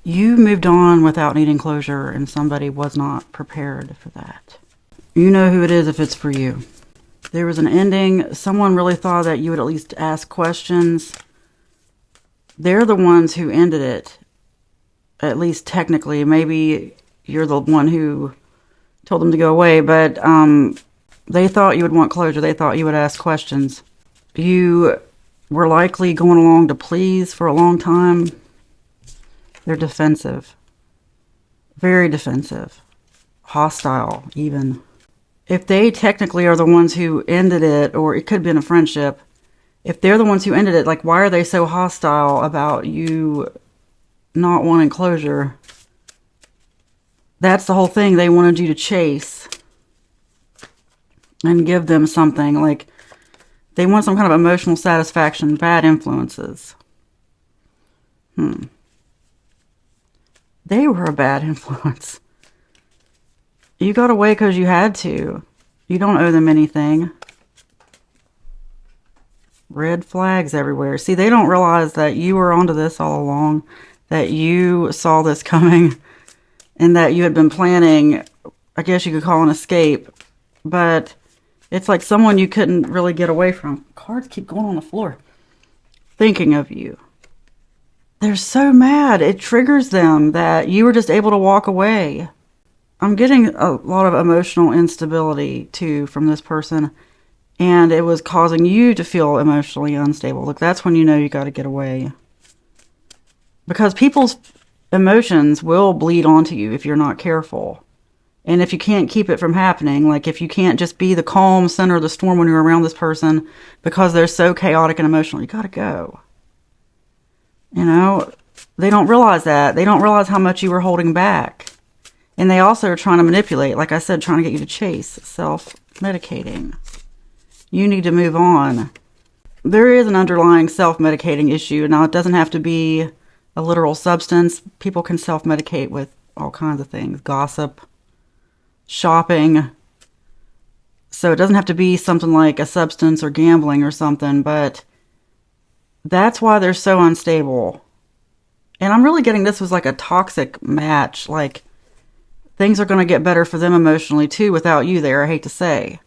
You moved on without needing closure, and somebody was not prepared for that. You know who it is if it's for you. There was an ending. Someone really thought that you would at least ask questions. They're the ones who ended it, at least technically. Maybe you're the one who told them to go away, but they thought you would want closure. They thought you would ask questions. You were likely going along to please for a long time. They're defensive. Very defensive. Hostile, even. If they technically are the ones who ended it, or it could have been a friendship, if they're the ones who ended it, like, why are they so hostile about you not wanting closure? That's the whole thing. They wanted you to chase and give them something. Like, they want some kind of emotional satisfaction, bad influences. They were a bad influence. You got away because you had to. You don't owe them anything. Red flags everywhere. See, they don't realize that you were onto this all along, that you saw this coming, and that you had been planning, I guess you could call an escape. But it's like someone you couldn't really get away from. Cards keep going on the floor. Thinking of you. They're so mad. It triggers them that you were just able to walk away. I'm getting a lot of emotional instability, too, from this person. And it was causing you to feel emotionally unstable. Look, that's when you know you got to get away. Because people's emotions will bleed onto you if you're not careful. And if you can't keep it from happening, like if you can't just be the calm center of the storm when you're around this person because they're so chaotic and emotional, you got to go. You know, they don't realize that. They don't realize how much you were holding back. And they also are trying to manipulate, like I said, trying to get you to chase, self-medicating. You need to move on. There is an underlying self-medicating issue. Now, it doesn't have to be a literal substance. People can self-medicate with all kinds of things. Gossip, shopping. So it doesn't have to be something like a substance or gambling or something, but that's why they're so unstable. And I'm really getting this was like a toxic match. Like, things are going to get better for them emotionally, too, without you there, I hate to say.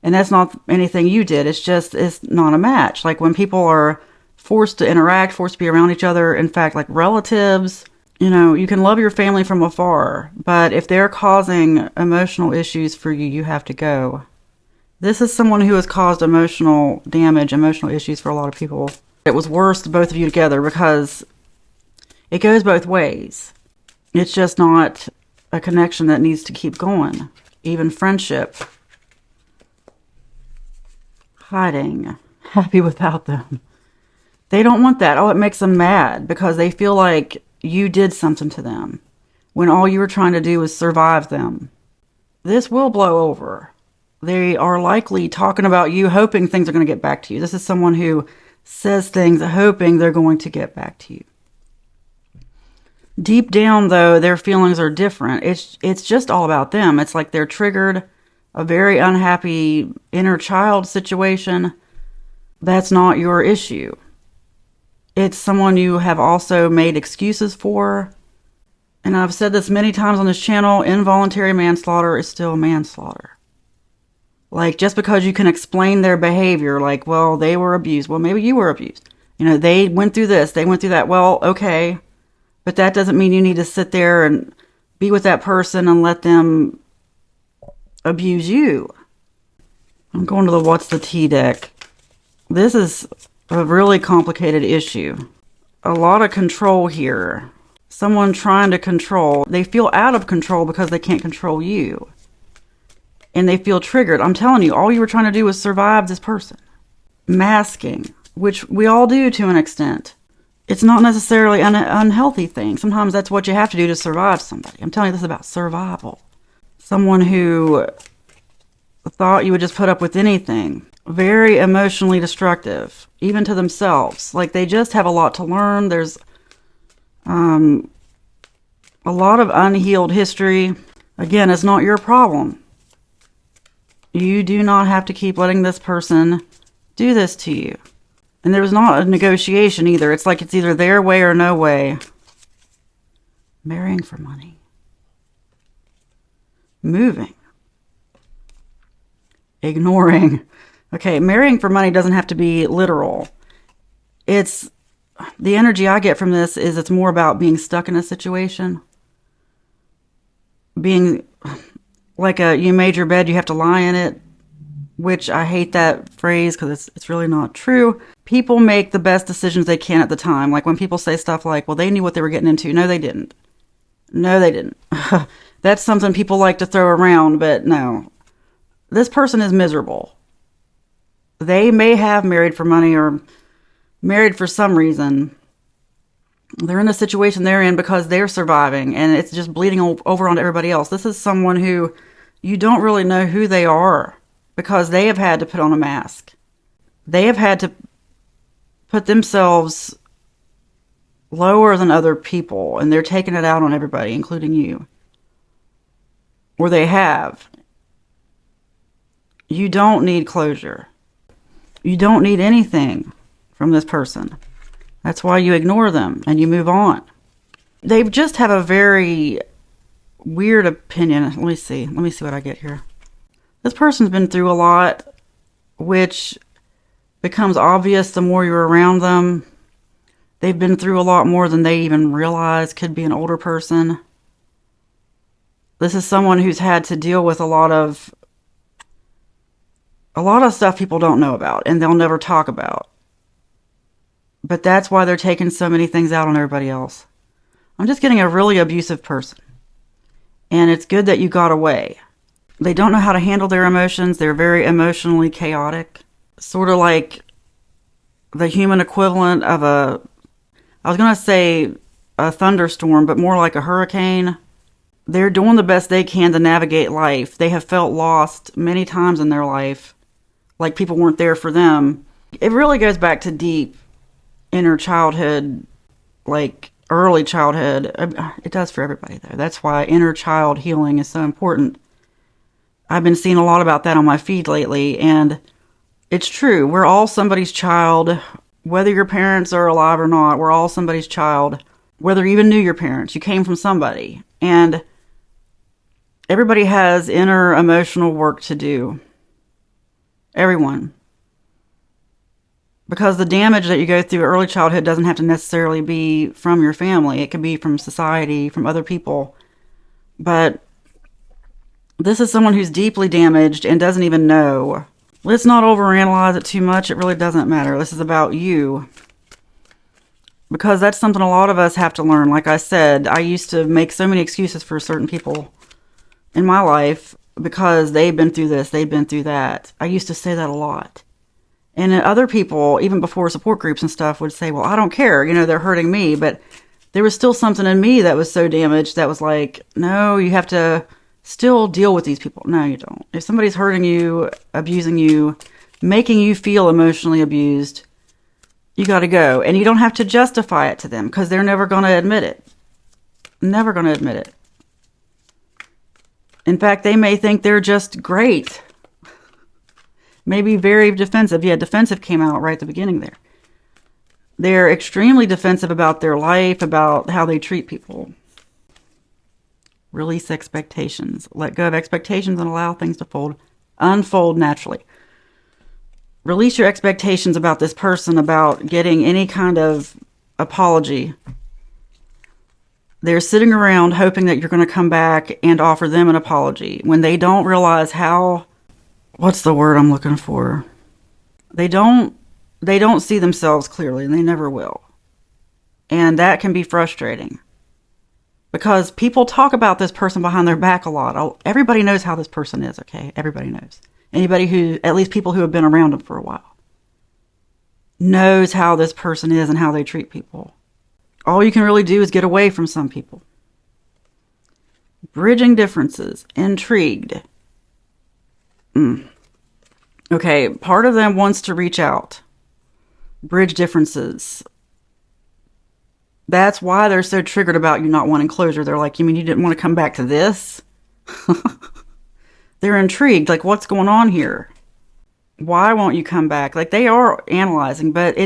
And that's not anything you did. It's just, it's not a match. Like, when people are forced to interact, forced to be around each other, in fact, like relatives, you know, you can love your family from afar. But if they're causing emotional issues for you, you have to go. This is someone who has caused emotional damage, emotional issues for a lot of people. It was worse to both of you together because it goes both ways. It's just not a connection that needs to keep going. Even friendship. Hiding. Happy without them. They don't want that. Oh, it makes them mad because they feel like you did something to them when all you were trying to do was survive them. This will blow over. They are likely talking about you, hoping things are going to get back to you. This is someone who says things hoping they're going to get back to you. Deep down, though, their feelings are different. It's just all about them. It's like they're triggered, a very unhappy inner child situation. That's not your issue. It's someone you have also made excuses for. And I've said this many times on this channel, involuntary manslaughter is still manslaughter. Like, just because you can explain their behavior, like, well, they were abused. Well, maybe you were abused. You know, they went through this, they went through that. Well, okay. But that doesn't mean you need to sit there and be with that person and let them abuse you. I'm going to the What's the Tea deck. This is a really complicated issue. A lot of control here. Someone trying to control. They feel out of control because they can't control you. And they feel triggered. I'm telling you, all you were trying to do was survive this person. Masking, which we all do to an extent. It's not necessarily an unhealthy thing. Sometimes that's what you have to do to survive somebody. I'm telling you, this is about survival. Someone who thought you would just put up with anything. Very emotionally destructive, even to themselves. Like, they just have a lot to learn. There's a lot of unhealed history. Again, it's not your problem. You do not have to keep letting this person do this to you. And there was not a negotiation either. It's like it's either their way or no way. Marrying for money. Moving. Ignoring. Okay, marrying for money doesn't have to be literal. It's the energy I get from this is it's more about being stuck in a situation. Being like you made your bed, you have to lie in it, which I hate that phrase because it's really not true. People make the best decisions they can at the time. Like when people say stuff like, well, they knew what they were getting into. No, they didn't. No, they didn't. That's something people like to throw around, but no. This person is miserable. They may have married for money or married for some reason. They're in the situation they're in because they're surviving and it's just bleeding over onto everybody else. This is someone who you don't really know who they are because they have had to put on a mask. They have had to put themselves lower than other people and they're taking it out on everybody, including you. Or they have. You don't need closure. You don't need anything from this person. That's why you ignore them and you move on. They just have a very weird opinion. Let me see what I get here. This person's been through a lot, which becomes obvious the more you're around them. They've been through a lot more than they even realize. Could be an older person. This is someone who's had to deal with a lot of stuff people don't know about and they'll never talk about. But that's why they're taking so many things out on everybody else. I'm just getting a really abusive person. And it's good that you got away. They don't know how to handle their emotions. They're very emotionally chaotic. Sort of like the human equivalent of I was going to say a thunderstorm, but more like a hurricane. They're doing the best they can to navigate life. They have felt lost many times in their life. Like people weren't there for them. It really goes back to deep inner childhood, like early childhood. It does for everybody though. That's why inner child healing is so important. I've been seeing a lot about that on my feed lately, and it's true. We're all somebody's child, whether your parents are alive or not. We're all somebody's child, whether you even knew your parents. You came from somebody, and everybody has inner emotional work to do. Everyone. Because the damage that you go through early childhood doesn't have to necessarily be from your family. It could be from society, from other people. But this is someone who's deeply damaged and doesn't even know. Let's not overanalyze it too much. It really doesn't matter. This is about you. Because that's something a lot of us have to learn. Like I said, I used to make so many excuses for certain people in my life because they've been through this, they've been through that. I used to say that a lot. And other people, even before support groups and stuff, would say, well, I don't care. You know, they're hurting me. But there was still something in me that was so damaged that was like, no, you have to still deal with these people. No, you don't. If somebody's hurting you, abusing you, making you feel emotionally abused, you got to go. And you don't have to justify it to them because they're never going to admit it. Never going to admit it. In fact, they may think they're just great. Maybe very defensive. Yeah, defensive came out right at the beginning there. They're extremely defensive about their life, about how they treat people. Release expectations. Let go of expectations and allow things to unfold naturally. Release your expectations about this person, about getting any kind of apology. They're sitting around hoping that you're going to come back and offer them an apology when they don't realize how, what's the word I'm looking for? They don't see themselves clearly, and they never will. And that can be frustrating. Because people talk about this person behind their back a lot. Everybody knows how this person is, okay? Everybody knows. Anybody at least people who have been around them for a while, knows how this person is and how they treat people. All you can really do is get away from some people. Bridging differences. Intrigued. Okay, part of them wants to reach out. Bridge differences. That's why they're so triggered about you not wanting closure. They're like, you mean you didn't want to come back to this? They're intrigued. Like, what's going on here? Why won't you come back? Like, they are analyzing, but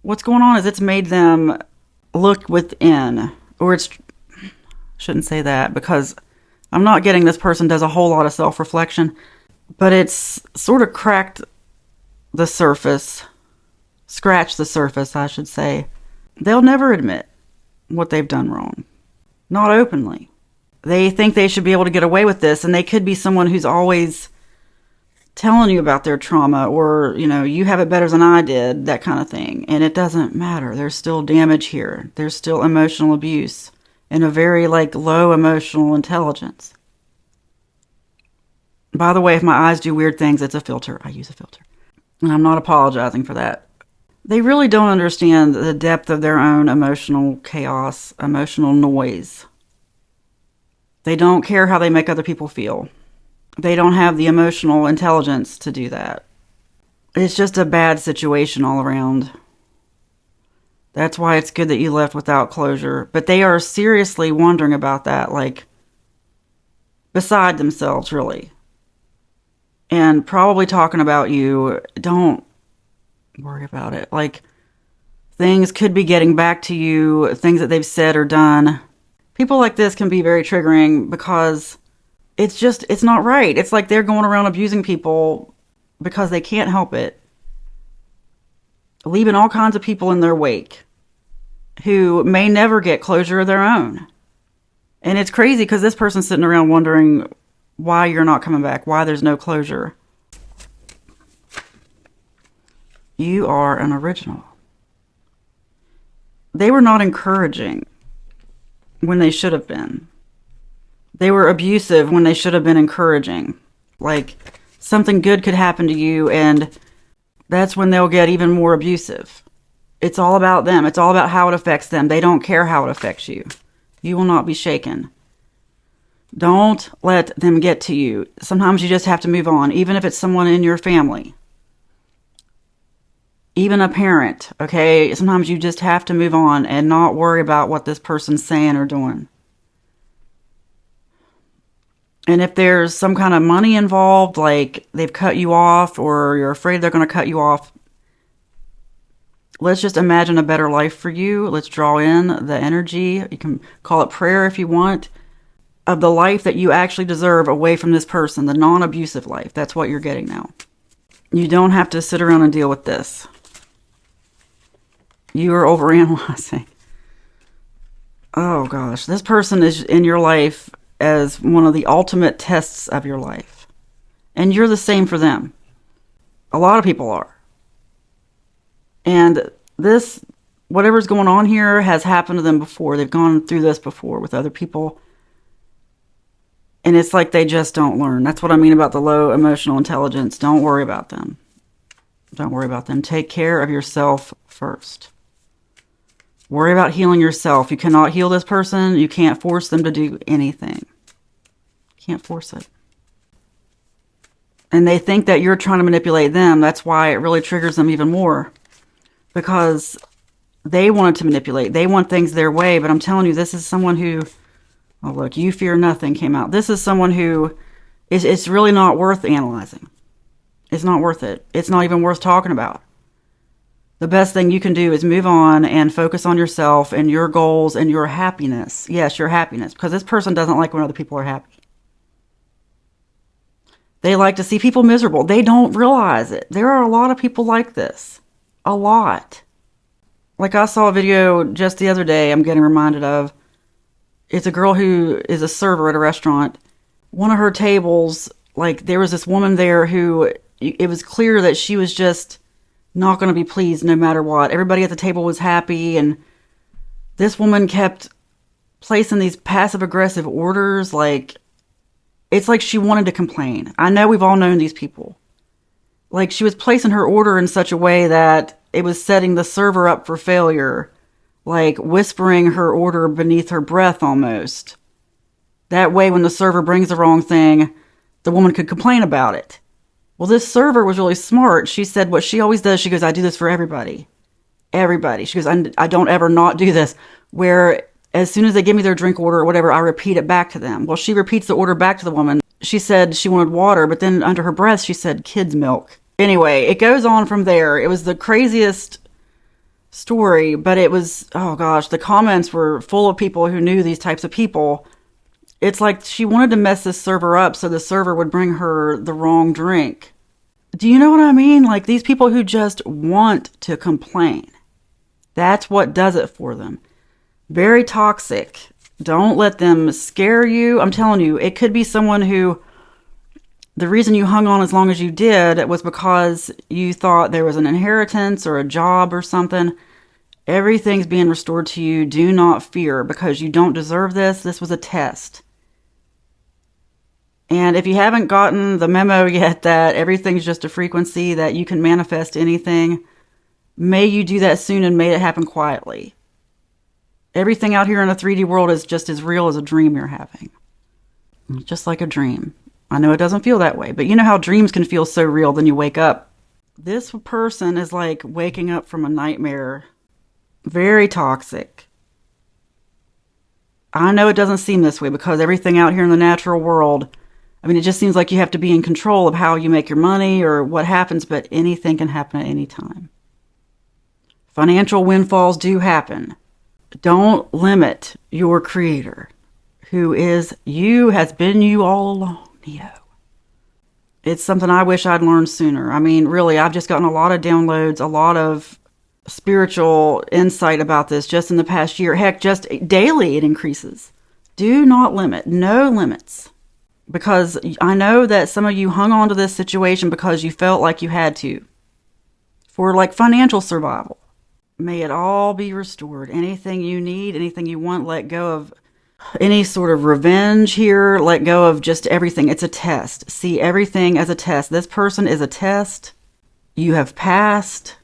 what's going on is it's made them look within. Or Shouldn't say that, because I'm not getting this person does a whole lot of self-reflection, but it's sort of cracked the surface, scratched the surface, I should say. They'll never admit what they've done wrong. Not openly. They think they should be able to get away with this, and they could be someone who's always telling you about their trauma, or, you have it better than I did, that kind of thing. And it doesn't matter. There's still damage here. There's still emotional abuse and a very, low emotional intelligence. By the way, if my eyes do weird things, it's a filter. I use a filter. And I'm not apologizing for that. They really don't understand the depth of their own emotional chaos, emotional noise. They don't care how they make other people feel. They don't have the emotional intelligence to do that. It's just a bad situation all around. That's why it's good that you left without closure. But they are seriously wondering about that, beside themselves, really. And probably talking about you. Don't worry about it. Things could be getting back to you, things that they've said or done. People like this can be very triggering because it's not right. It's like they're going around abusing people because they can't help it. Leaving all kinds of people in their wake who may never get closure of their own. And it's crazy because this person's sitting around wondering why you're not coming back, why there's no closure. You are an original. They were not encouraging when they should have been. They were abusive when they should have been encouraging. Something good could happen to you, and that's when they'll get even more abusive. It's all about them. It's all about how it affects them. They don't care how it affects you. You will not be shaken. Don't let them get to you. Sometimes you just have to move on, even if it's someone in your family. Even a parent, okay? Sometimes you just have to move on and not worry about what this person's saying or doing. And if there's some kind of money involved, they've cut you off or you're afraid they're going to cut you off, let's just imagine a better life for you. Let's draw in the energy. You can call it prayer if you want, of the life that you actually deserve away from this person, the non-abusive life. That's what you're getting now. You don't have to sit around and deal with this. You are overanalyzing. Oh gosh, this person is in your life as one of the ultimate tests of your life. And you're the same for them. A lot of people are. And this, whatever's going on here, has happened to them before. They've gone through this before with other people. And it's like they just don't learn. That's what I mean about the low emotional intelligence. Don't worry about them. Don't worry about them. Take care of yourself first. Worry about healing yourself. You cannot heal this person. You can't force them to do anything. Can't force it. And they think that you're trying to manipulate them. That's why it really triggers them even more. Because they wanted to manipulate. They want things their way. But I'm telling you, this is someone who... Oh, look, you fear nothing came out. This is someone who... It's really not worth analyzing. It's not worth it. It's not even worth talking about. The best thing you can do is move on and focus on yourself and your goals and your happiness. Yes, your happiness. Because this person doesn't like when other people are happy. They like to see people miserable. They don't realize it. There are a lot of people like this. A lot. I saw a video just the other day I'm getting reminded of. It's a girl who is a server at a restaurant. One of her tables, there was this woman there who, it was clear that she was just not going to be pleased no matter what. Everybody at the table was happy, and this woman kept placing these passive-aggressive orders. It's like she wanted to complain. I know we've all known these people. She was placing her order in such a way that it was setting the server up for failure. Whispering her order beneath her breath almost. That way, when the server brings the wrong thing, the woman could complain about it. Well, this server was really smart. She said what she always does. She goes, I do this for everybody. Everybody. She goes, I don't ever not do this. Where as soon as they give me their drink order or whatever, I repeat it back to them. Well, she repeats the order back to the woman. She said she wanted water, but then under her breath, she said kids' milk. Anyway, it goes on from there. It was the craziest story, but it was, oh gosh, the comments were full of people who knew these types of people. It's like she wanted to mess this server up so the server would bring her the wrong drink. Do you know what I mean? Like these people who just want to complain. That's what does it for them. Very toxic. Don't let them scare you. I'm telling you, it could be someone who the reason you hung on as long as you did was because you thought there was an inheritance or a job or something. Everything's being restored to you. Do not fear because you don't deserve this. This was a test. And if you haven't gotten the memo yet that everything's just a frequency, that you can manifest anything, may you do that soon and may it happen quietly. Everything out here in the 3D world is just as real as a dream you're having. Just like a dream. I know it doesn't feel that way, but you know how dreams can feel so real, then you wake up. This person is like waking up from a nightmare. Very toxic. I know it doesn't seem this way because everything out here in the natural world, I mean, it just seems like you have to be in control of how you make your money or what happens, but anything can happen at any time. Financial windfalls do happen. Don't limit your creator, who is you, has been you all along, Neo. It's something I wish I'd learned sooner. I mean, really, I've just gotten a lot of downloads, a lot of spiritual insight about this just in the past year. Heck, just daily it increases. Do not limit. No limits. Because I know that some of you hung on to this situation because you felt like you had to. For like financial survival. May it all be restored. Anything you need, anything you want, let go of any sort of revenge here. Let go of just everything. It's a test. See everything as a test. This person is a test. You have passed.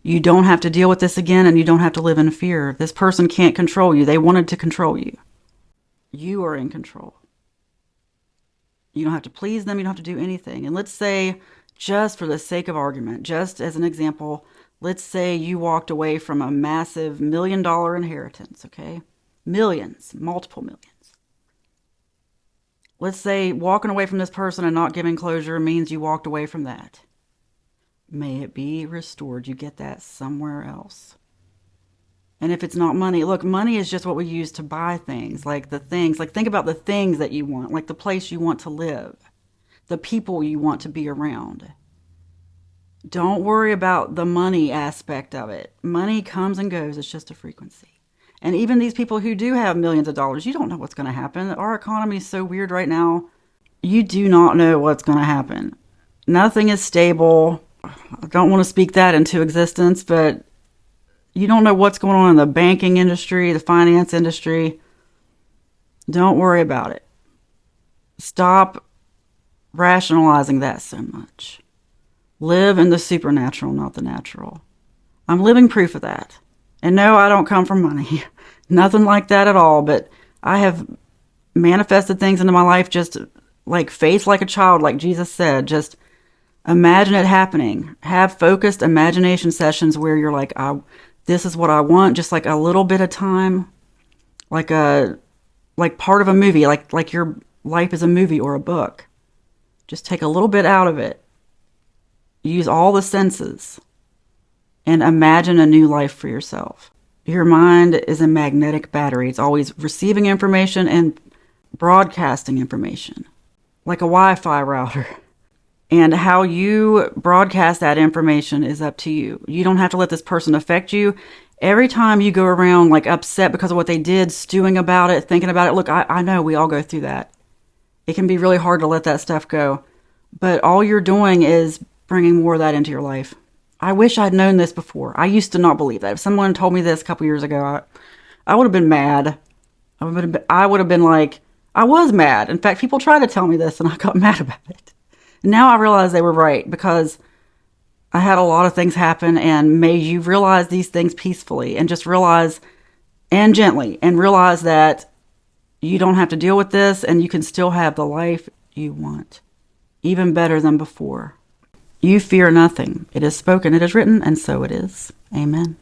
You don't have to deal with this again, and you don't have to live in fear. This person can't control you. They wanted to control you. You are in control. You don't have to please them. You don't have to do anything. And let's say, just for the sake of argument, just as an example, let's say you walked away from a massive $1 million inheritance, okay? Millions, multiple millions. Let's say walking away from this person and not giving closure means you walked away from that. May it be restored. You get that somewhere else. And if it's not money, look, money is just what we use to buy things. Like the things, like think about the things that you want, like the place you want to live, the people you want to be around. Don't worry about the money aspect of it. Money comes and goes. It's just a frequency. And even these people who do have millions of dollars, you don't know what's going to happen. Our economy is so weird right now. You do not know what's going to happen. Nothing is stable. I don't want to speak that into existence, but you don't know what's going on in the banking industry, the finance industry. Don't worry about it. Stop rationalizing that so much. Live in the supernatural, not the natural. I'm living proof of that. And no, I don't come from money. Nothing like that at all. But I have manifested things into my life just like faith like a child, like Jesus said. Just imagine it happening. Have focused imagination sessions where you're like, this is what I want, just like a little bit of time, like part of a movie, like your life is a movie or a book. Just take a little bit out of it. Use all the senses and imagine a new life for yourself. Your mind is a magnetic battery. It's always receiving information and broadcasting information, like a Wi-Fi router. And how you broadcast that information is up to you. You don't have to let this person affect you. Every time you go around like upset because of what they did, stewing about it, thinking about it, look, I know we all go through that. It can be really hard to let that stuff go. But all you're doing is bringing more of that into your life. I wish I'd known this before. I used to not believe that. If someone told me this a couple years ago, I would have been mad. I would have been like, I was mad. In fact, people tried to tell me this and I got mad about it. Now I realize they were right because I had a lot of things happen, and may you realize these things peacefully and just realize and gently and realize that you don't have to deal with this and you can still have the life you want, even better than before. You fear nothing. It is spoken, it is written, and so it is. Amen.